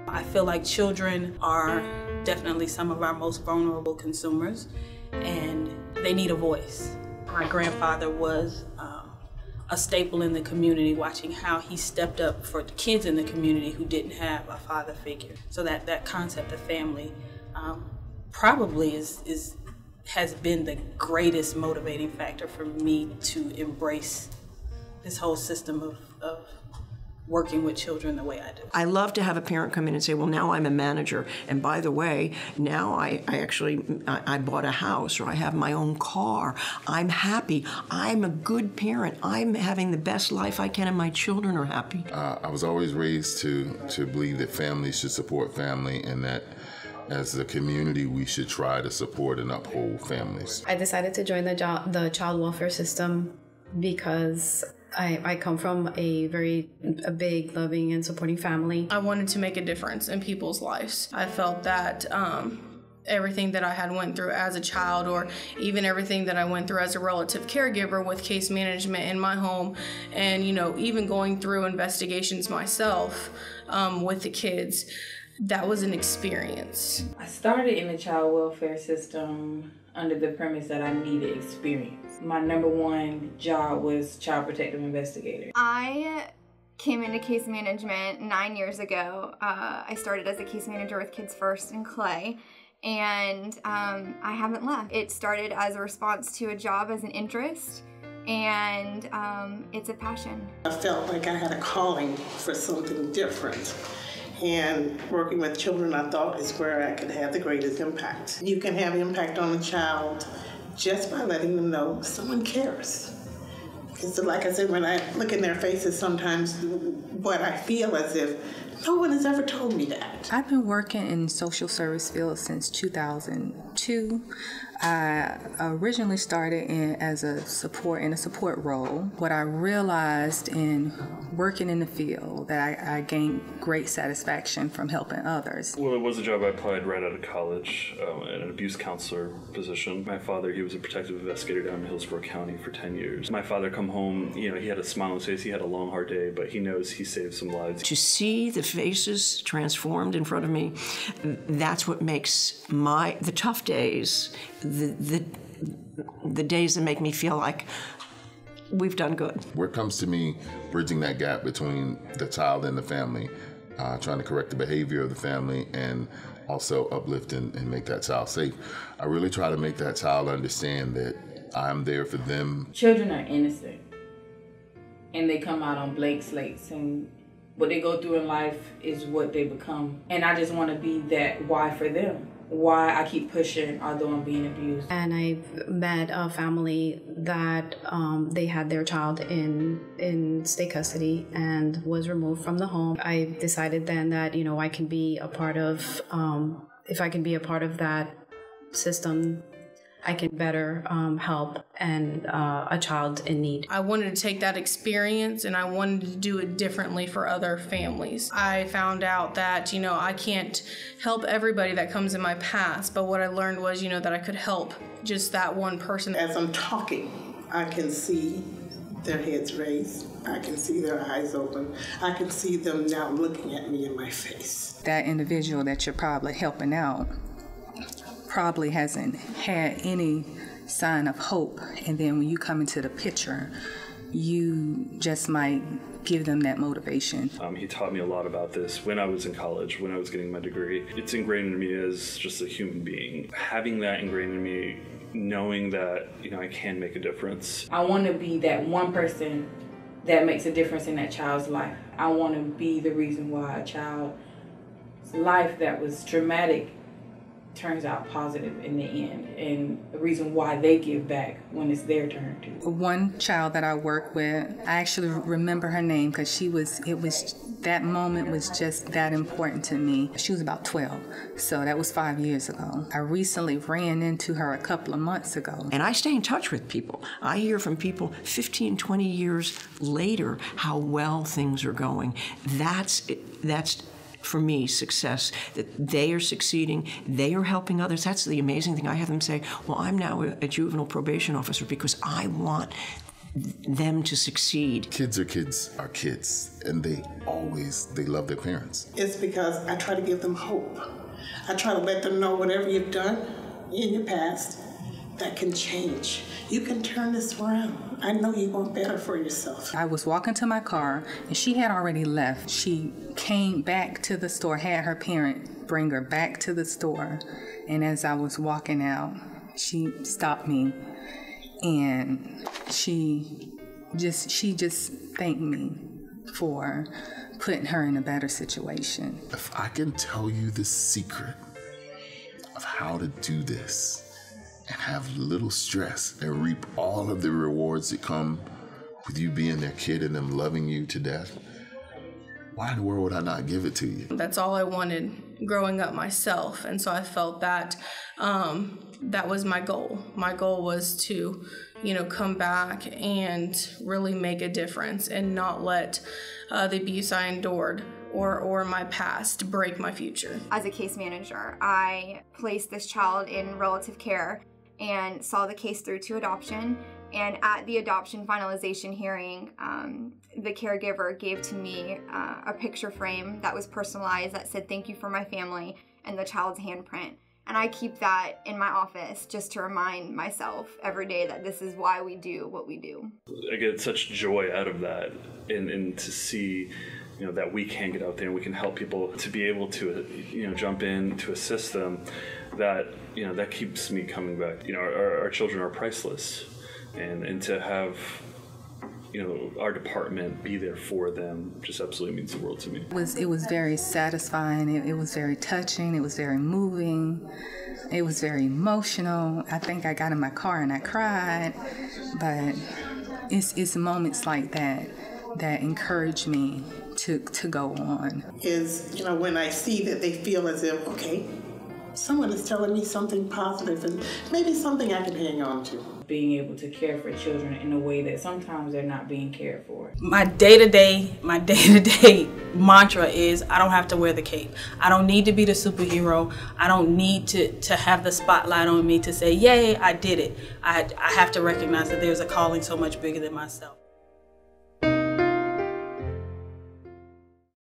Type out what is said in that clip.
I feel like children are definitely some of our most vulnerable consumers, and they need a voice. My grandfather was a staple in the community, watching how he stepped up for the kids in the community who didn't have a father figure. So that concept of family probably has been the greatest motivating factor for me to embrace this whole system of working with children the way I do. I love to have a parent come in and say, well, now I'm a manager, and by the way, now I bought a house, or I have my own car. I'm happy. I'm a good parent. I'm having the best life I can, and my children are happy. I was always raised to believe that families should support family, and that as a community, we should try to support and uphold families. I decided to join the child welfare system because I come from a big, loving, and supporting family. I wanted to make a difference in people's lives. I felt that everything that I had went through as a child, or even everything that I went through as a relative caregiver with case management in my home, and even going through investigations myself with the kids, that was an experience. I started in the child welfare system under the premise that I needed experience. My number one job was child protective investigator. I came into case management 9 years ago. I started as a case manager with Kids First in Clay, and I haven't left. It started as a response to a job as an interest, and it's a passion. I felt like I had a calling for something different. And working with children, I thought, is where I could have the greatest impact. You can have impact on a child just by letting them know someone cares. Because like I said, when I look in their faces sometimes, what I feel as if no one has ever told me that. I've been working in social service field since 2002. I originally started as a support role. What I realized in working in the field, that I gained great satisfaction from helping others. Well, it was a job I applied right out of college, an abuse counselor position. My father, he was a protective investigator down in Hillsborough County for 10 years. My father come home, he had a smile on his face. He had a long, hard day, but he knows he saved some lives. To see the faces transformed in front of me, that's what makes the tough days, the days that make me feel like we've done good. Where it comes to me bridging that gap between the child and the family, trying to correct the behavior of the family and also uplift and make that child safe, I really try to make that child understand that I'm there for them. Children are innocent, and they come out on blank slates, and what they go through in life is what they become. And I just want to be that why for them. Why I keep pushing although I'm being abused. And I've met a family that they had their child in state custody and was removed from the home. I decided then that, I can be a part of, if I can be a part of that system, I can better help a child in need. I wanted to take that experience and I wanted to do it differently for other families. I found out that, I can't help everybody that comes in my past, but what I learned was, that I could help just that one person. As I'm talking, I can see their heads raised. I can see their eyes open. I can see them now looking at me in my face. That individual that you're probably helping out probably hasn't had any sign of hope, and then when you come into the picture, you just might give them that motivation. He taught me a lot about this when I was in college, when I was getting my degree. It's ingrained in me as just a human being. Having that ingrained in me, knowing that I can make a difference. I want to be that one person that makes a difference in that child's life. I want to be the reason why a child's life that was traumatic turns out positive in the end, and the reason why they give back when it's their turn to. One child that I work with, I actually remember her name because that moment was just that important to me. She was about 12, so that was 5 years ago. I recently ran into her a couple of months ago. And I stay in touch with people. I hear from people 15, 20 years later how well things are going. That's for me, success, that they are succeeding, they are helping others. That's the amazing thing. I have them say, well, I'm now a juvenile probation officer because I want them to succeed. Kids are kids, and they love their parents. It's because I try to give them hope. I try to let them know whatever you've done in your past, that can change. You can turn this around. I know you want better for yourself. I was walking to my car, and she had already left. She came back to the store, had her parent bring her back to the store, and as I was walking out, she stopped me, and she just thanked me for putting her in a better situation. If I can tell you the secret of how to do this and have little stress and reap all of the rewards that come with you being their kid and them loving you to death, why in the world would I not give it to you? That's all I wanted growing up myself, and so I felt that that was my goal. My goal was to, come back and really make a difference and not let the abuse I endured or my past break my future. As a case manager, I placed this child in relative care and saw the case through to adoption. And at the adoption finalization hearing, the caregiver gave to me a picture frame that was personalized that said, "Thank you for my family," and the child's handprint. And I keep that in my office just to remind myself every day that this is why we do what we do. I get such joy out of that, and to see that we can get out there and we can help people, to be able to jump in to assist them, that that keeps me coming back. Our children are priceless, and to have our department be there for them just absolutely means the world to me. It was very satisfying. It was very touching. It was very moving. It was very emotional. I think I got in my car and I cried. But it's moments like that that encourage me to go on. Is, when I see that they feel as if, okay, someone is telling me something positive and maybe something I can hang on to. Being able to care for children in a way that sometimes they're not being cared for. My day-to-day mantra is I don't have to wear the cape. I don't need to be the superhero. I don't need to have the spotlight on me to say, yay, I did it. I have to recognize that there's a calling so much bigger than myself.